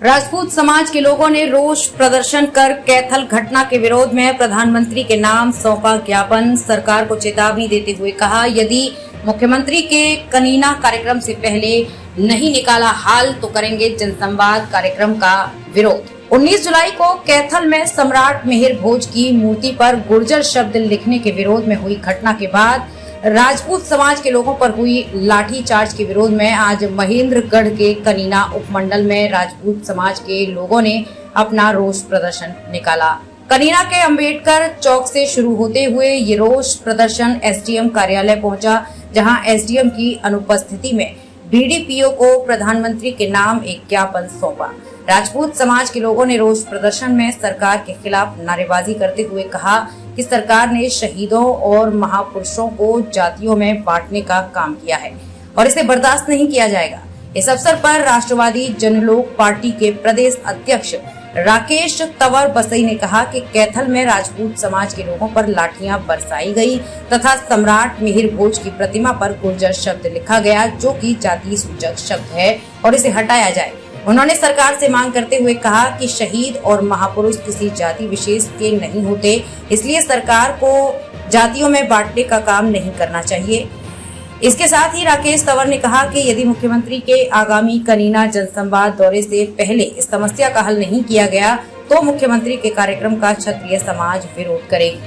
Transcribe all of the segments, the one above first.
राजपूत समाज के लोगों ने रोष प्रदर्शन कर कैथल घटना के विरोध में प्रधानमंत्री के नाम सौंपा ज्ञापन। सरकार को चेतावनी देते हुए कहा, यदि मुख्यमंत्री के कनीना कार्यक्रम से पहले नहीं निकाला हाल तो करेंगे जनसंवाद कार्यक्रम का विरोध। 19 जुलाई को कैथल में सम्राट मिहिर भोज की मूर्ति पर गुर्जर शब्द लिखने के विरोध में हुई घटना के बाद राजपूत समाज के लोगों पर हुई लाठीचार्ज के विरोध में आज महेंद्रगढ़ के कनीना उपमंडल में राजपूत समाज के लोगों ने अपना रोष प्रदर्शन निकाला। कनीना के अंबेडकर चौक से शुरू होते हुए ये रोष प्रदर्शन एसडीएम कार्यालय पहुंचा, जहां एसडीएम की अनुपस्थिति में बीडीपीओ को प्रधानमंत्री के नाम एक ज्ञापन सौंपा। राजपूत समाज के लोगों ने रोष प्रदर्शन में सरकार के खिलाफ नारेबाजी करते हुए कहा कि सरकार ने शहीदों और महापुरुषों को जातियों में बांटने का काम किया है और इसे बर्दाश्त नहीं किया जाएगा। इस अवसर पर राष्ट्रवादी जनलोक पार्टी के प्रदेश अध्यक्ष राकेश तंवर बसई ने कहा कि कैथल में राजपूत समाज के लोगों पर लाठियां बरसाई गई तथा सम्राट मिहिर भोज की प्रतिमा पर गुर्जर शब्द लिखा गया, जो कि जाति सूचक शब्द है और इसे हटाया जाए। उन्होंने सरकार से मांग करते हुए कहा कि शहीद और महापुरुष किसी जाति विशेष के नहीं होते, इसलिए सरकार को जातियों में बांटने का काम नहीं करना चाहिए। इसके साथ ही राकेश तंवर ने कहा कि यदि मुख्यमंत्री के आगामी कनीना जनसंवाद दौरे से पहले इस समस्या का हल नहीं किया गया तो मुख्यमंत्री के कार्यक्रम का क्षत्रिय समाज विरोध करेगी।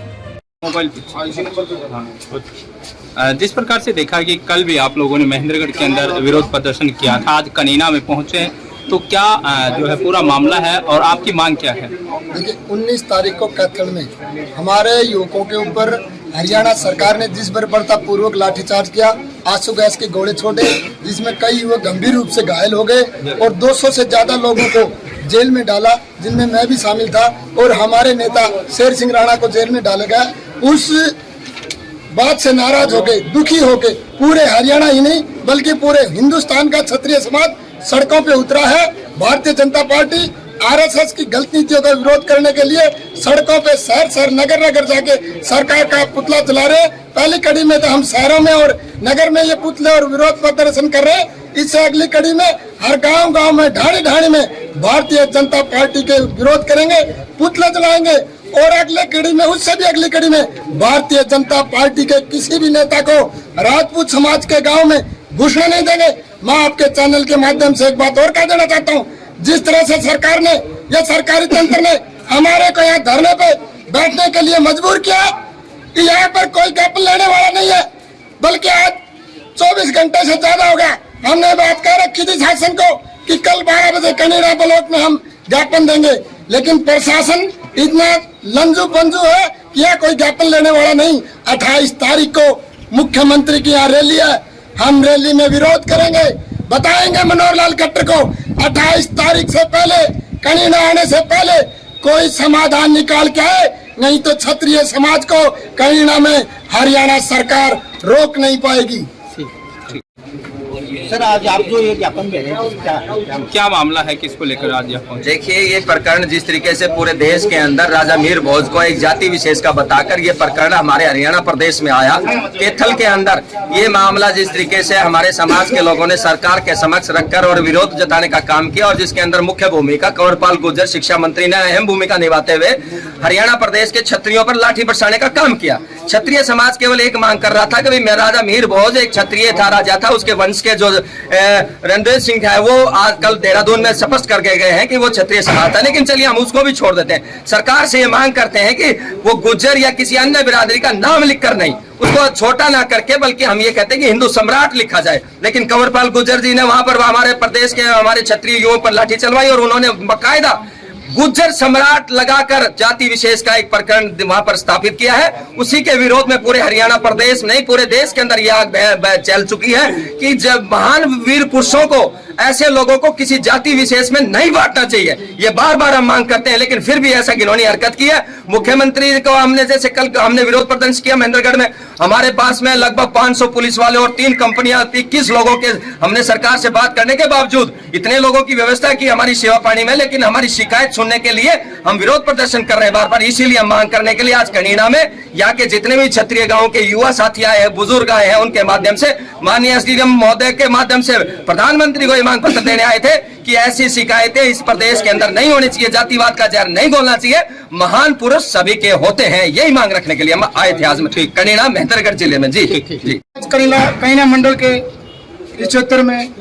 जिस प्रकार से देखा कि कल भी आप लोगों ने महेंद्रगढ़ के अंदर विरोध प्रदर्शन किया था, आज कनीना में पहुंचे, तो क्या जो है पूरा मामला है और आपकी मांग क्या है? देखिए, 19 तारीख को कैथल में हमारे युवकों के ऊपर हरियाणा सरकार ने जिस बर्बरतापूर्वक लाठीचार्ज किया, आंसू गैस के गोले छोड़े, जिसमें कई युवक गंभीर रूप से घायल हो गए और 200 से ज्यादा लोगों को जेल में डाला, जिनमें मैं भी शामिल था और हमारे नेता शेर सिंह राणा को जेल में डाला गया। उस बात से नाराज हो गए, दुखी हो गए, पूरे हरियाणा ही नहीं बल्कि पूरे हिंदुस्तान का क्षत्रिय समाज सड़कों पे उतरा है। भारतीय जनता पार्टी आरएसएस की गलत नीतियों का विरोध करने के लिए सड़कों पे शहर शहर नगर नगर जाके सरकार का पुतला जला रहे। पहली कड़ी में तो हम शहरों में और नगर में ये पुतले और विरोध प्रदर्शन कर रहे हैं। इससे अगली कड़ी में हर गांव गांव में ढाणी ढाणी में भारतीय जनता पार्टी के विरोध करेंगे, पुतले जलाएंगे और अगले कड़ी में, उससे भी अगली कड़ी में भारतीय जनता पार्टी के किसी भी नेता को राजपूत समाज के गाँव में घुसने नहीं देंगे। मैं आपके चैनल के माध्यम से एक बात और कह देना चाहता हूँ, जिस तरह से सरकार ने या सरकारी तंत्र ने हमारे को यहाँ धरने पे बैठने के लिए मजबूर किया कि यहाँ पर कोई ज्ञापन लेने वाला नहीं है, बल्कि आज 24 घंटे से ज्यादा हो गया हमने बात कह रखी थी शासन को कि कल 12 बजे कनीना ब्लॉक में हम ज्ञापन देंगे, लेकिन प्रशासन इतना लंजू पंजू है कि यह कोई ज्ञापन लेने वाला नहीं। 28 तारीख को मुख्यमंत्री की यहाँ रैली है, हम रैली में विरोध करेंगे, बताएंगे मनोहर लाल खट्टर को 28 तारीख से पहले, कनीना आने से पहले कोई समाधान निकाल के आए, नहीं तो क्षत्रिय समाज को कनीना में हरियाणा सरकार रोक नहीं पाएगी। सर, आज आप जो ये ज्ञापन दे रहे हैं, क्या मामला है, किसको लेकर आज यहाँ पहुंचे? देखिए, ये प्रकरण जिस तरीके से पूरे देश के अंदर राजा मिहिर भोज को एक जाति विशेष का बताकर ये प्रकरण हमारे हरियाणा प्रदेश में आया। कैथल के अंदर ये मामला जिस तरीके से हमारे समाज के लोगों ने सरकार के समक्ष रखकर और विरोध जताने का काम किया और जिसके अंदर मुख्य भूमिका कंवरपाल गुर्जर शिक्षा मंत्री ने अहम भूमिका निभाते हुए हरियाणा प्रदेश के क्षत्रियों पर लाठी बरसाने का काम किया। क्षत्रिय समाज केवल एक मांग कर रहा था कि राजा मिहिर भोज एक क्षत्रिय था, राजा था, उसके वंश के जो रणदेव सिंह है वो आज कल देहरादून में स्पष्ट करके गए हैं कि वो क्षत्रिय समाज था, लेकिन चलिए हम उसको भी छोड़ देते हैं। सरकार से ये मांग करते हैं कि वो गुर्जर या किसी अन्य बिरादरी का नाम लिखकर नहीं, उसको छोटा ना करके, बल्कि हम ये कहते हैं कि हिंदू सम्राट लिखा जाए। लेकिन कंवरपाल गुर्जर जी ने वहां पर हमारे प्रदेश के हमारे क्षत्रिय युवाओं पर लाठी चलवाई और उन्होंने बाकायदा गुर्जर सम्राट लगाकर जाति विशेष का एक प्रकरण वहां पर स्थापित किया है। उसी के विरोध में पूरे हरियाणा प्रदेश नहीं पूरे देश के अंदर यह आग चल चुकी है कि जब महान वीर पुरुषों को, ऐसे लोगों को किसी जाति विशेष में नहीं बांटना चाहिए। ये बार बार हम मांग करते हैं, लेकिन फिर भी ऐसा घिनौनी हरकत की है। मुख्यमंत्री को हमने, जैसे कल हमने विरोध प्रदर्शन किया महेंद्रगढ़ में, हमारे पास में लगभग 500 पुलिस वाले और 3 कंपनियां, 21 लोगों के हमने सरकार से बात करने के बावजूद इतने लोगों की व्यवस्था की हमारी सेवा पानी में, लेकिन हमारी शिकायत सुनने के लिए हम विरोध प्रदर्शन कर रहे हैं बार बार। इसीलिए हम मांग करने के लिए आज कनीना में यहाँ के जितने भी क्षत्रिय गांव के युवा साथी आए हैं, बुजुर्ग आए हैं, उनके माध्यम से माननीय एसडीएम महोदय के माध्यम से प्रधानमंत्री को ये मांग पत्र देने आए थे कि ऐसी शिकायतें इस प्रदेश के अंदर नहीं होनी चाहिए, जातिवाद का जहर नहीं घोलना चाहिए, महान पुरुष सभी के होते हैं, यही मांग रखने के लिए हम आए थे आज में कनीना महेंद्रगढ़ जिले में। जी जी। कनीना मंडल के इस क्षेत्र में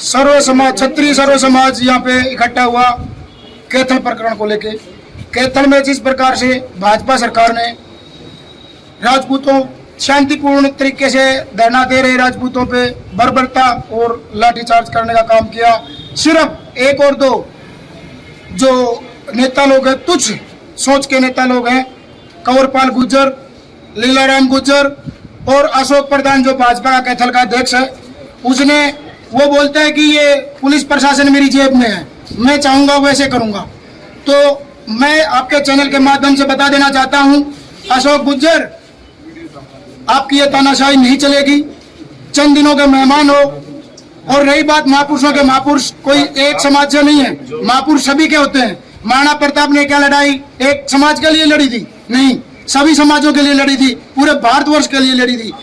सर्व समाज, क्षत्रिय सर्व समाज यहाँ पे इकट्ठा हुआ कैथल प्रकरण को लेके। कैथल में जिस प्रकार से भाजपा सरकार ने राजपूतों शांतिपूर्ण तरीके से धरना दे रहे राजपूतों पे बर्बरता और लाठीचार्ज करने का काम किया, सिर्फ एक और दो जो नेता लोग हैं, तुच्छ सोच के नेता लोग हैं, कंवरपाल गुर्जर, लीलाराम गुर्जर और अशोक प्रधान जो भाजपा का कैथल का अध्यक्ष है, उसने वो बोलता है कि ये पुलिस प्रशासन मेरी जेब में है, मैं चाहूँगा वैसे करूँगा। तो मैं आपके चैनल के माध्यम से बता देना चाहता हूँ, अशोक गुर्जर, आपकी ये तानाशाही नहीं चलेगी, चंद दिनों के मेहमान हो। और रही बात महापुरुषों के, महापुरुष कोई एक समाज से नहीं है, महापुरुष सभी के होते हैं। महाराणा प्रताप ने क्या लड़ाई एक समाज के लिए लड़ी थी? नहीं, सभी समाजों के लिए लड़ी थी, पूरे भारतवर्ष के लिए लड़ी थी।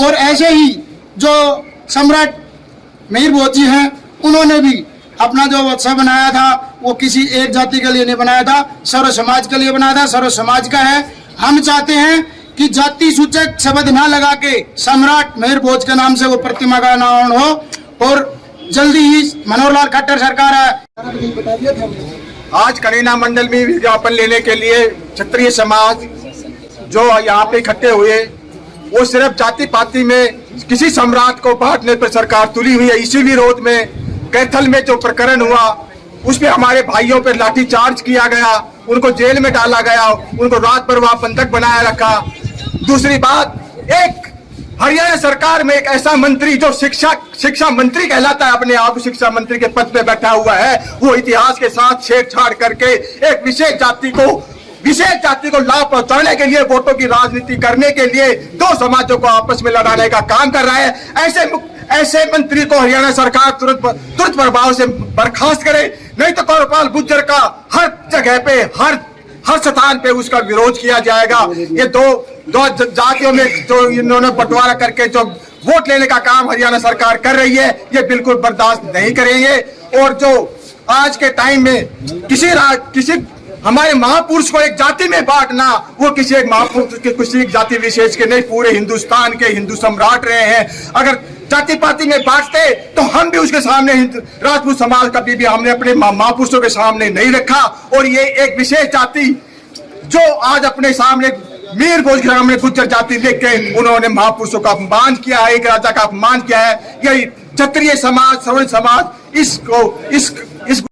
और ऐसे ही जो सम्राट मिहिर भोज जी हैं, उन्होंने भी अपना जो उत्सव बनाया था वो किसी एक जाति के लिए नहीं बनाया था, सर्व समाज के लिए बनाया था, सर्व समाज का है। हम चाहते हैं कि जाति सूचक शब्द ना लगा के सम्राट मिहिर भोज के नाम से वो प्रतिमा का अनावरण हो और जल्दी ही मनोहर लाल खट्टर सरकार है। आज कनीना मंडल में विज्ञापन लेने के लिए क्षत्रिय समाज जो यहाँ पे इकट्ठे हुए, वो सिर्फ जाति पाति में किसी सम्राट को बांटने पर सरकार तुली हुई है। इसी विरोध में कैथल में जो प्रकरण हुआ उसमें हमारे भाइयों पर लाठीचार्ज किया गया, उनको जेल में डाला गया, उनको रात भर वहां बंधक बनाया रखा। दूसरी बात, एक हरियाणा सरकार में एक ऐसा मंत्री जो शिक्षा मंत्री कहलाता है, अपने आप शिक्षा मंत्री के पद पे बैठा हुआ है, वो इतिहास के साथ छेड़छाड़ करके एक विशेष जाति को लाभ पहुंचाने के लिए, वोटों की राजनीति करने के लिए दो समाजों को आपस में लड़ाने का काम कर रहा है। ऐसे मंत्री को हरियाणा सरकार तुरंत प्रभाव से बर्खास्त करे, नहीं तो कंवरपाल गुर्जर का हर जगह पे हर स्थान पे उसका विरोध किया जाएगा। ये दो जातियों में जो इन्होंने बंटवारा करके जो वोट लेने का काम हरियाणा सरकार कर रही है, ये बिल्कुल बर्दाश्त नहीं करेंगे। और जो आज के टाइम में किसी हमारे महापुरुष को एक जाति में बांटना, वो किसी एक महापुरुष के किसी एक जाति विशेष के नहीं, पूरे हिंदुस्तान के हिंदू सम्राट रहे हैं। अगर जाति पाति में बांटते तो हम भी उसके सामने राजपूत समाज कभी भी हमने अपने महापुरुषों के सामने नहीं रखा। और ये एक विशेष जाति जो आज अपने सामने मिहिर भोज के सामने गुर्जर जाति लेख के उन्होंने महापुरुषों का अपमान किया है, एक राजा का अपमान किया है। यही क्षत्रिय समाज, सवर्ण समाज इस